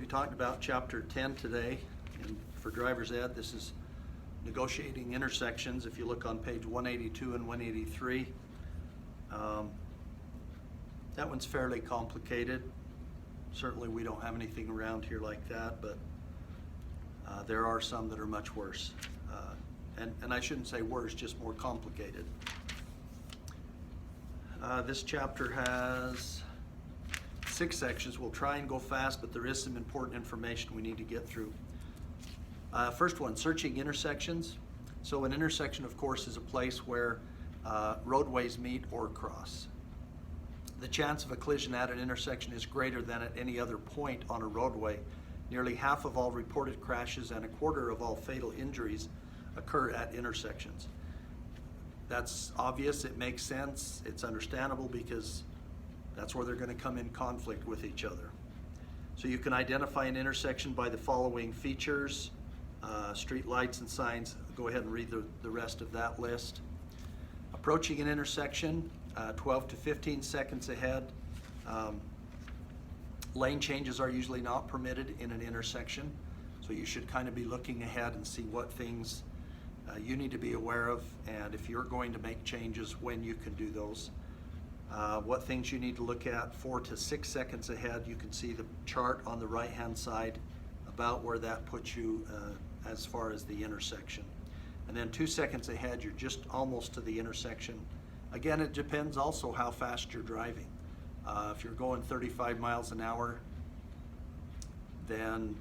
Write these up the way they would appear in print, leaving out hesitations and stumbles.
be talking about chapter 10 today, and for driver's ed, this is negotiating intersections. If you look on page 182 and 183, that one's fairly complicated. Certainly we don't have anything around here like that, but there are some that are much worse. And I shouldn't say worse, just more complicated. This chapter has 6 sections. We'll try and go fast, but there is some important information we need to get through. First one, searching intersections. So an intersection, of course, is a place where roadways meet or cross. The chance of a collision at an intersection is greater than at any other point on a roadway. Nearly half of all reported crashes and a quarter of all fatal injuries occur at intersections. That's obvious, it makes sense, it's understandable because that's where they're going to come in conflict with each other. So you can identify an intersection by the following features: street lights and signs. Go ahead and read the rest of that list. Approaching an intersection, 12 to 15 seconds ahead. Lane changes are usually not permitted in an intersection, so you should kind of be looking ahead and see what things you need to be aware of, and if you're going to make changes, when you can do those. What things you need to look at 4 to 6 seconds ahead. You can see the chart on the right hand side about where that puts you as far as the intersection. And then 2 seconds ahead, you're just almost to the intersection. Again, it depends also how fast you're driving. If you're going 35 miles an hour, then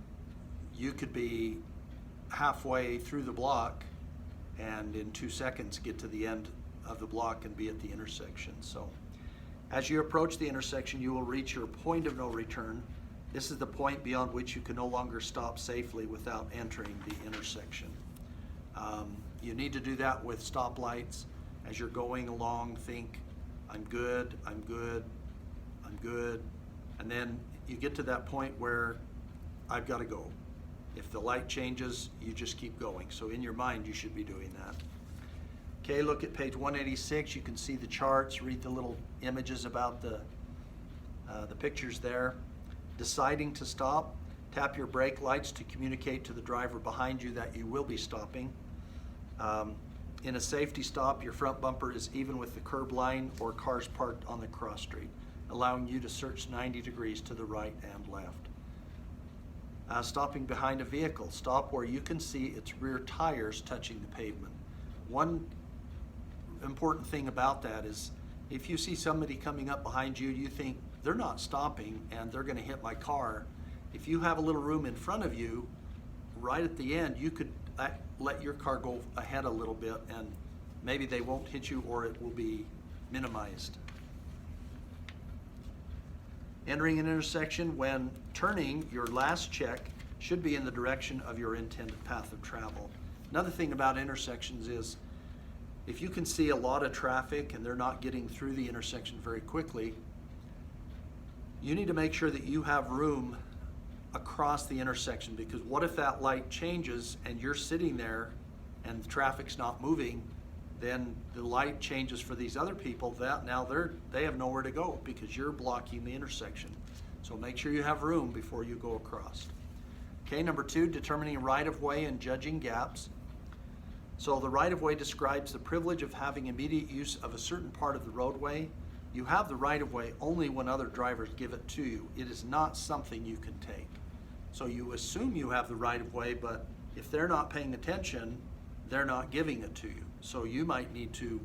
you could be halfway through the block and in 2 seconds get to the end of the block and be at the intersection. So as you approach the intersection, you will reach your point of no return. This is the point beyond which you can no longer stop safely without entering the intersection. You need to do that with stoplights. As you're going along, think, I'm good, I'm good, I'm good. And then you get to that point where I've got to go. If the light changes, you just keep going. So in your mind, you should be doing that. Okay, look at page 186. You can see the charts, read the little images about the pictures there. Deciding to stop, tap your brake lights to communicate to the driver behind you that you will be stopping. In a safety stop, your front bumper is even with the curb line or cars parked on the cross street, allowing you to search 90 degrees to the right and left. Stopping behind a vehicle, stop where you can see its rear tires touching the pavement. One important thing about that is if you see somebody coming up behind you, you think they're not stopping and they're going to hit my car. If you have a little room in front of you, right at the end, you could let your car go ahead a little bit and maybe they won't hit you or it will be minimized. Entering an intersection, when turning, your last check should be in the direction of your intended path of travel. Another thing about intersections is if you can see a lot of traffic and they're not getting through the intersection very quickly, you need to make sure that you have room across the intersection, because what if that light changes and you're sitting there and the traffic's not moving? Then the light changes for these other people, that now they have nowhere to go because you're blocking the intersection. So make sure you have room before you go across. Okay, number 2, determining right-of-way and judging gaps. So the right-of-way describes the privilege of having immediate use of a certain part of the roadway. You have the right-of-way only when other drivers give it to you. It is not something you can take. So you assume you have the right-of-way, but if they're not paying attention, they're not giving it to you. So you might need to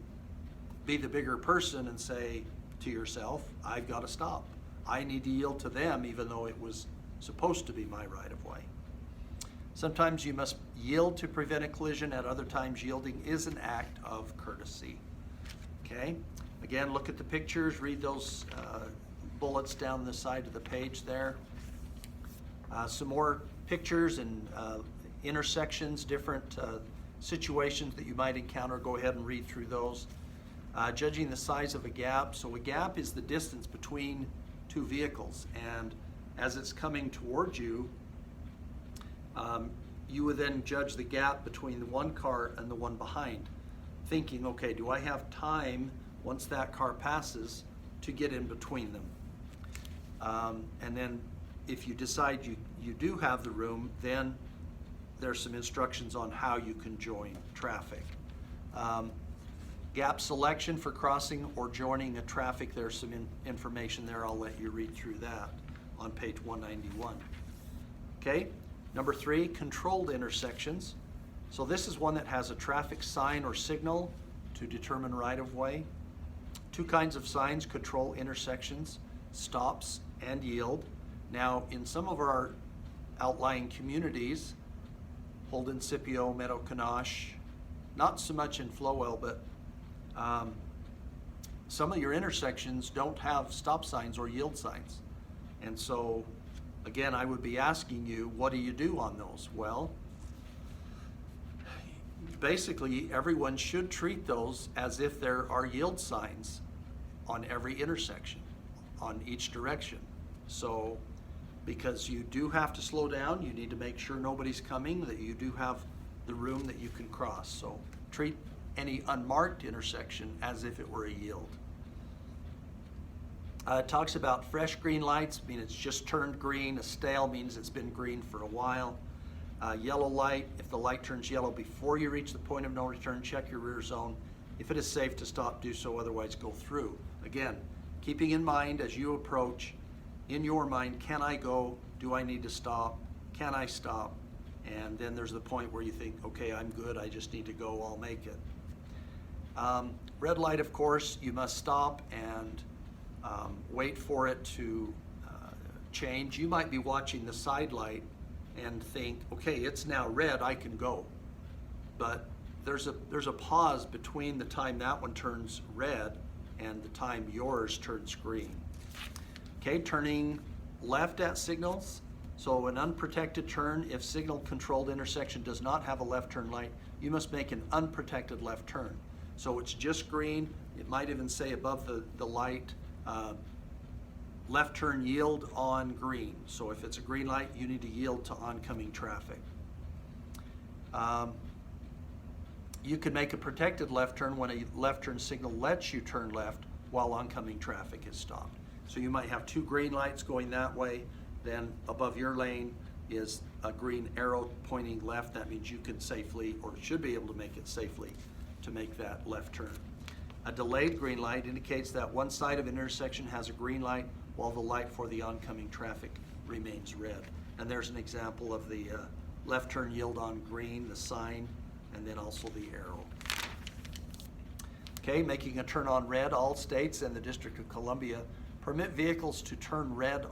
be the bigger person and say to yourself, I've got to stop. I need to yield to them even though it was supposed to be my right-of-way. Sometimes you must yield to prevent a collision. At other times, yielding is an act of courtesy. Okay? Again, look at the pictures. Read those bullets down the side of the page there. Some more pictures and intersections, different situations that you might encounter. Go ahead and read through those. Judging the size of a gap. So a gap is the distance between two vehicles, and as it's coming towards you, you would then judge the gap between the one car and the one behind, thinking, okay, do I have time once that car passes to get in between them? And then if you decide you do have the room, then there's some instructions on how you can join traffic. Gap selection for crossing or joining a traffic, there's some information there. I'll let you read through that on page 191. Okay, number 3, controlled intersections. So this is one that has a traffic sign or signal to determine right-of-way. 2 kinds of signs control intersections: stops and yield. Now, in some of our outlying communities, Holden, Scipio, Meadow, Kanosh, not so much in Flowell, but some of your intersections don't have stop signs or yield signs. And so, again, I would be asking you, what do you do on those? Well, basically, everyone should treat those as if there are yield signs on every intersection, on each direction. So, because you do have to slow down, you need to make sure nobody's coming, that you do have the room that you can cross. So treat any unmarked intersection as if it were a yield. It talks about fresh green lights, mean it's just turned green. A stale means it's been green for a while. Yellow light, if the light turns yellow before you reach the point of no return, check your rear zone. If it is safe to stop, do so, otherwise go through. Again, keeping in mind as you approach, in your mind, can I go? Do I need to stop? Can I stop? And then there's the point where you think, okay, I'm good, I just need to go, I'll make it. Red light, of course, you must stop and wait for it to change. You might be watching the side light and think, okay, it's now red, I can go. But there's a pause between the time that one turns red and the time yours turns green. Okay, turning left at signals. So an unprotected turn, if signal controlled intersection does not have a left turn light, you must make an unprotected left turn. So it's just green. It might even say above the light, left turn yield on green. So if it's a green light, you need to yield to oncoming traffic. You can make a protected left turn when a left turn signal lets you turn left while oncoming traffic is stopped. So you might have 2 green lights going that way, then above your lane is a green arrow pointing left. That means you can safely, or should be able to make it safely, to make that left turn. A delayed green light indicates that one side of an intersection has a green light while the light for the oncoming traffic remains red. And there's an example of the left turn yield on green, the sign, and then also the arrow. Okay, making a turn on red. All states and the District of Columbia permit vehicles to turn right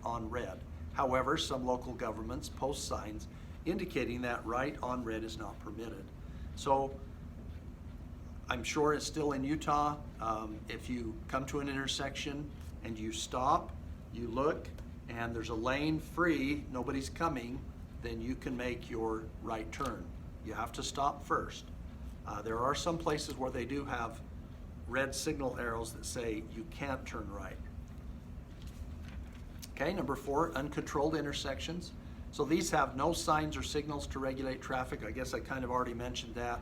on red. However, some local governments post signs indicating that right on red is not permitted. So I'm sure it's still in Utah. If you come to an intersection and you stop, you look, and there's a lane free, nobody's coming, then you can make your right turn. You have to stop first. There are some places where they do have red signal arrows that say you can't turn right. Okay, number 4, uncontrolled intersections. So these have no signs or signals to regulate traffic. I guess I kind of already mentioned that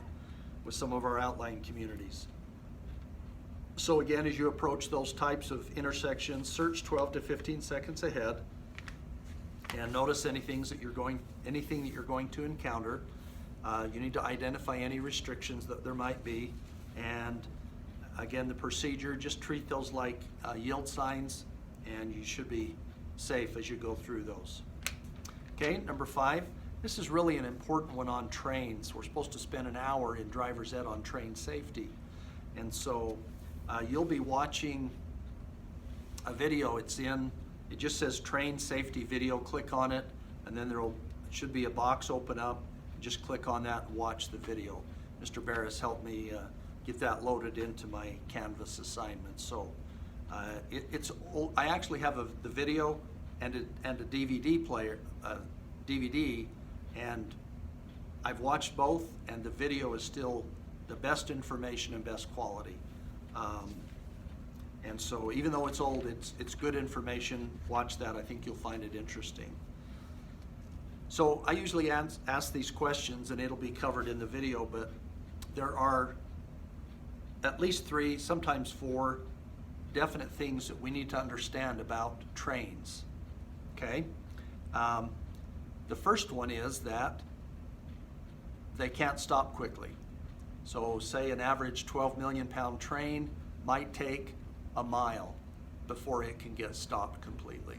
with some of our outlying communities. So again, as you approach those types of intersections, search 12 to 15 seconds ahead and notice anything that you're going to encounter. You need to identify any restrictions that there might be, and again, the procedure, just treat those like yield signs, and you should be safe as you go through those. Okay, number 5, this is really an important one on trains. We're supposed to spend an hour in driver's ed on train safety. And so you'll be watching a video. It just says train safety video. Click on it, and then there should be a box open up. Just click on that and watch the video. Mr. Barris helped me get that loaded into my Canvas assignment. So I actually have the video and a DVD player, DVD, and I've watched both, and the video is still the best information and best quality. And so even though it's old, it's good information. Watch that. I think you'll find it interesting. So I usually ask these questions, and it'll be covered in the video, but there are at least 3, sometimes 4 definite things that we need to understand about trains, okay? The first one is that they can't stop quickly. So say an average 12 million pound train might take a mile before it can get stopped completely.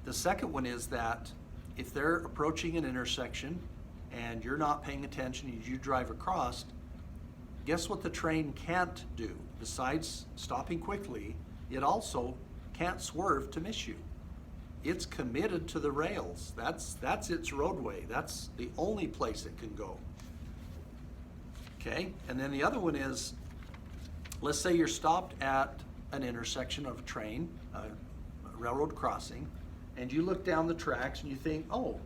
The second one is that if they're approaching an intersection and you're not paying attention as you drive across, guess what the train can't do? Besides stopping quickly, it also can't swerve to miss you. It's committed to the rails. That's its roadway. That's the only place it can go. Okay, and then the other one is, let's say you're stopped at an intersection of a train, a railroad crossing, and you look down the tracks and you think, oh,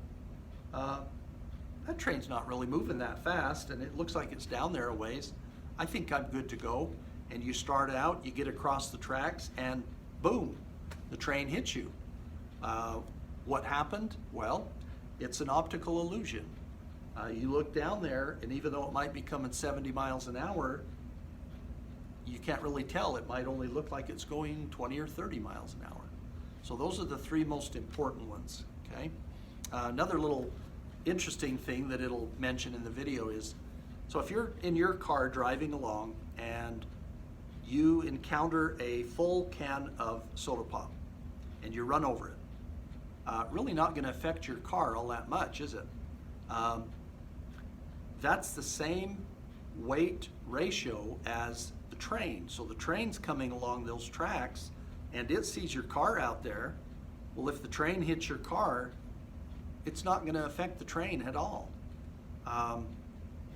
that train's not really moving that fast, and it looks like it's down there a ways. I think I'm good to go. And you start out, you get across the tracks, and boom, the train hits you. What happened? Well, it's an optical illusion. You look down there, and even though it might be coming 70 miles an hour, you can't really tell. It might only look like it's going 20 or 30 miles an hour. So those are the three most important ones, okay? Another little interesting thing that it'll mention in the video is, so if you're in your car driving along and you encounter a full can of soda pop and you run over it, really not going to affect your car all that much, is it? That's the same weight ratio as the train. So the train's coming along those tracks and it sees your car out there. Well, if the train hits your car, it's not going to affect the train at all.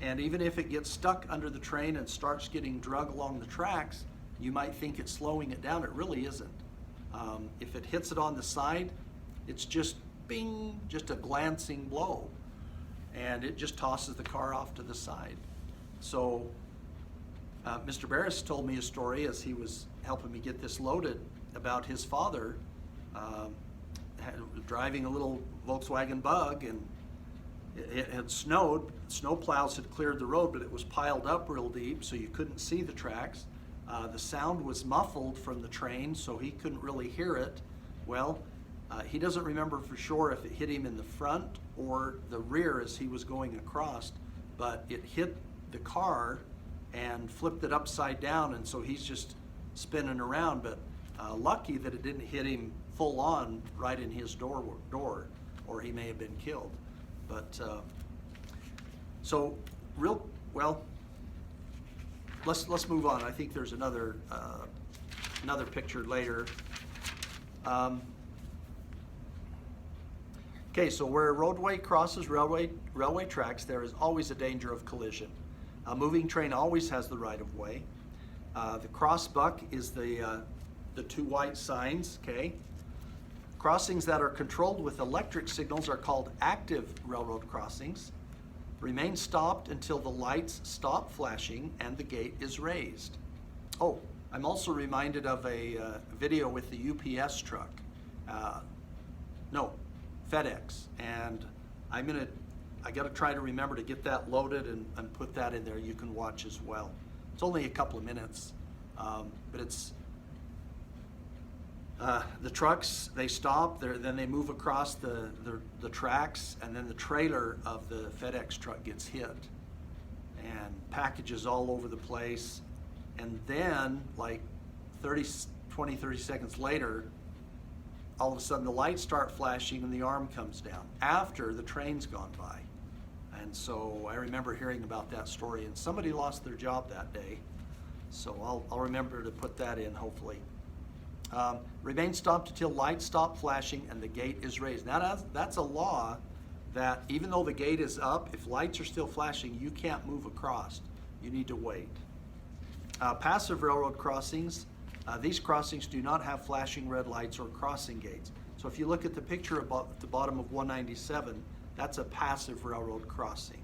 And even if it gets stuck under the train and starts getting drug along the tracks, you might think it's slowing it down. It really isn't. If it hits it on the side, it's just bing, just a glancing blow. And it just tosses the car off to the side. So Mr. Barris told me a story as he was helping me get this loaded about his father driving a little Volkswagen Bug, and it had snowed. Snow plows had cleared the road, but it was piled up real deep, so you couldn't see the tracks. The sound was muffled from the train, so he couldn't really hear it. Well, he doesn't remember for sure if it hit him in the front or the rear as he was going across, but it hit the car and flipped it upside down, and so he's just spinning around. But lucky that it didn't hit him full on right in his door, or he may have been killed. But so real well. Let's move on. I think there's another picture later. Okay, so where a roadway crosses railway tracks, there is always a danger of collision. A moving train always has the right of way. The cross buck is the two white signs. Okay. Crossings that are controlled with electric signals are called active railroad crossings. Remain stopped until the lights stop flashing and the gate is raised. Oh, I'm also reminded of a video with the UPS truck. No, FedEx. And I got to try to remember to get that loaded and put that in there. You can watch as well. It's only a couple of minutes, but it's the trucks, they stop, then they move across the tracks, and then the trailer of the FedEx truck gets hit and packages all over the place. And then like 30 seconds later, all of a sudden the lights start flashing and the arm comes down after the train's gone by. And so I remember hearing about that story, and somebody lost their job that day. So I'll remember to put that in, hopefully. Remain stopped until lights stop flashing and the gate is raised. Now that's a law that even though the gate is up, if lights are still flashing, you can't move across. You need to wait. Passive railroad crossings, these crossings do not have flashing red lights or crossing gates. So if you look at the picture at the bottom of 197, that's a passive railroad crossing.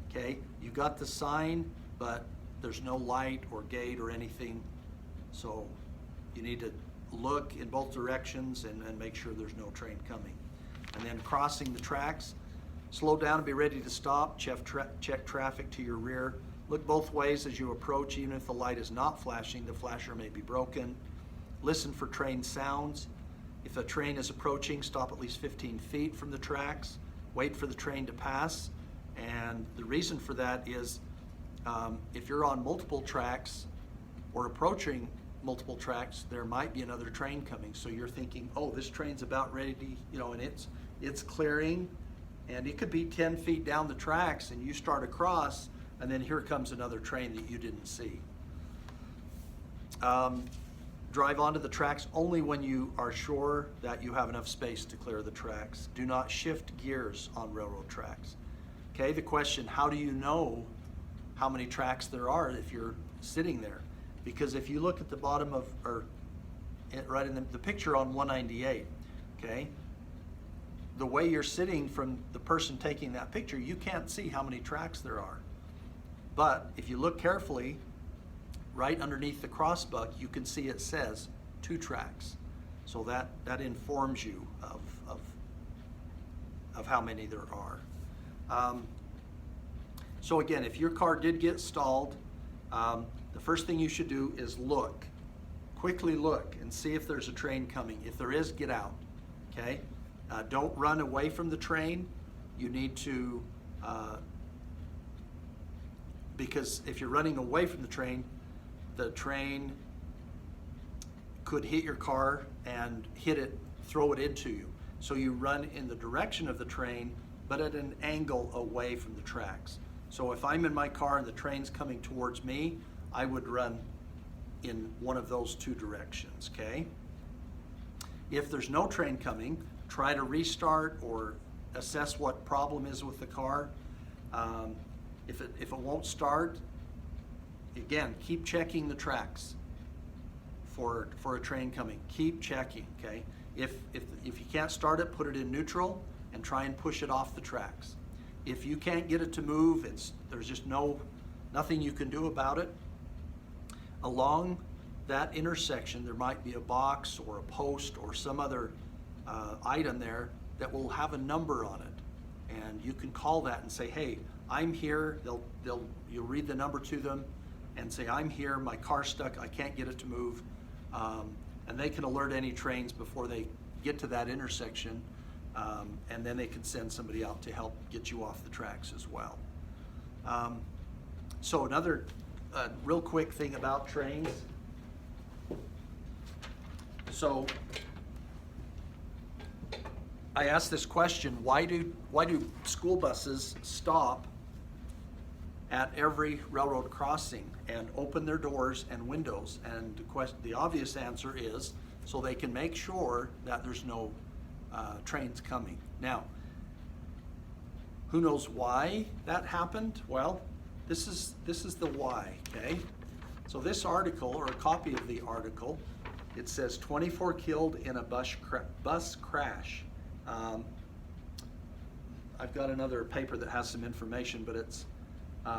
Okay, you got the sign, but there's no light or gate or anything. So you need to look in both directions and make sure there's no train coming. And then crossing the tracks, Slow down and be ready to stop. Check traffic to your rear. Look both ways as you approach. Even if the light is not flashing, the flasher may be broken. Listen for train sounds. If a train is approaching, stop at least 15 feet from the tracks. Wait for the train to pass. And the reason for that is if you're on multiple tracks or approaching multiple tracks, there might be another train coming. So you're thinking, oh, this train's about ready to, and it's clearing, and it could be 10 feet down the tracks, and you start across, and then here comes another train that you didn't see. Drive onto the tracks only when you are sure that you have enough space to clear the tracks. Do not shift gears on railroad tracks. Okay, the question, how do you know how many tracks there are if you're sitting there? Because if you look at the bottom of, or right in the picture on 198, okay, the way you're sitting from the person taking that picture, you can't see how many tracks there are. But if you look carefully, right underneath the crossbuck, you can see it says 2 tracks. So that informs you of how many there are. So again, if your car did get stalled, the first thing you should do is look. Quickly look and see if there's a train coming. If there is, get out, okay? Don't run away from the train. You need to, because if you're running away from the train could hit your car and throw it into you. So you run in the direction of the train, but at an angle away from the tracks. So if I'm in my car and the train's coming towards me, I would run in one of those 2 directions, okay? If there's no train coming, try to restart or assess what problem is with the car. If it won't start, again, keep checking the tracks for a train coming. Keep checking, okay? If you can't start it, put it in neutral and try and push it off the tracks. If you can't get it to move, there's just nothing you can do about it. Along that intersection, there might be a box or a post or some other item there that will have a number on it, and you can call that and say, "Hey, I'm here." You'll read the number to them and say, "I'm here. My car's stuck. I can't get it to move," and they can alert any trains before they get to that intersection, and then they can send somebody out to help get you off the tracks as well. So another real quick thing about trains. So I asked this question: why do school buses stop at every railroad crossing and open their doors and windows? And the obvious answer is so they can make sure that there's no trains coming. Now, who knows why that happened? Well, this is the why, okay? So this article, or a copy of the article, it says 24 killed in a bus crash. I've got another paper that has some information, but it's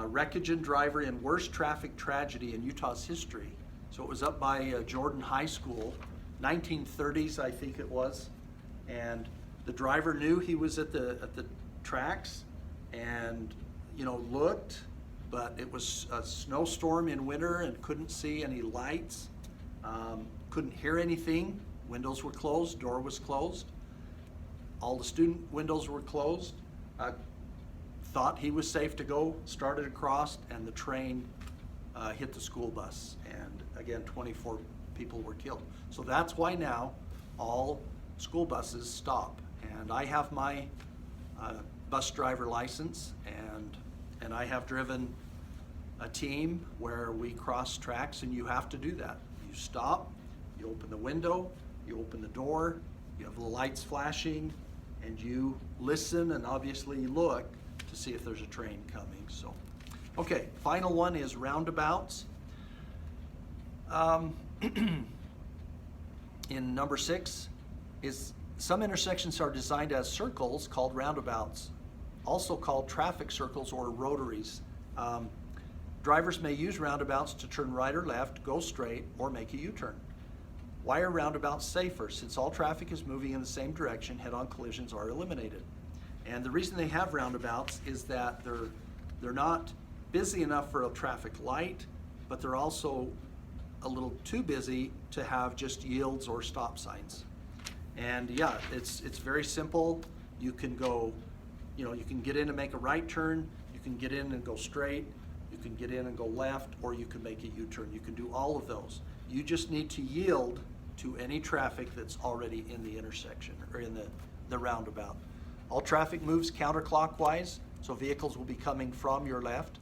wreckage and driver in worst traffic tragedy in Utah's history. So it was up by Jordan High School, 1930s, I think it was. And the driver knew he was at the tracks and, looked, but it was a snowstorm in winter and couldn't see any lights, couldn't hear anything. Windows were closed, door was closed. All the student windows were closed. Thought he was safe to go, started across, and the train hit the school bus. And again, 24 people were killed. So that's why now all school buses stop. And I have my bus driver license, and I have driven a team where we cross tracks, and you have to do that. You stop, you open the window, you open the door, you have the lights flashing, and you listen and obviously look to see if there's a train coming. So, okay, final one is roundabouts. In number 6 is some intersections are designed as circles called roundabouts, also called traffic circles or rotaries. Drivers may use roundabouts to turn right or left, go straight, or make a U-turn. Why are roundabouts safer? Since all traffic is moving in the same direction, head-on collisions are eliminated. And the reason they have roundabouts is that they're not busy enough for a traffic light, but they're also a little too busy to have just yields or stop signs. And yeah, it's very simple. You can go, you can get in and make a right turn, you can get in and go straight, you can get in and go left, or you can make a U-turn. You can do all of those. You just need to yield to any traffic that's already in the intersection or in the roundabout. All traffic moves counterclockwise, so vehicles will be coming from your left.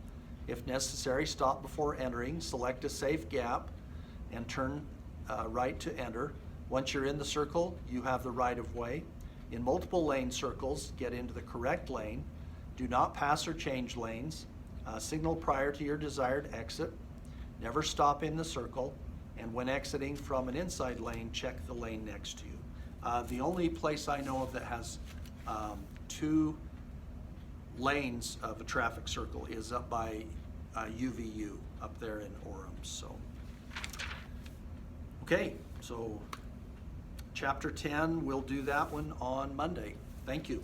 If necessary, stop before entering, select a safe gap, and turn right to enter. Once you're in the circle, you have the right of way. In multiple lane circles, get into the correct lane. Do not pass or change lanes. Signal prior to your desired exit. Never stop in the circle. And when exiting from an inside lane, check the lane next to you. The only place I know of that has 2 lanes of a traffic circle is up by UVU, up there in Orem. So, okay, so Chapter 10, we'll do that one on Monday. Thank you.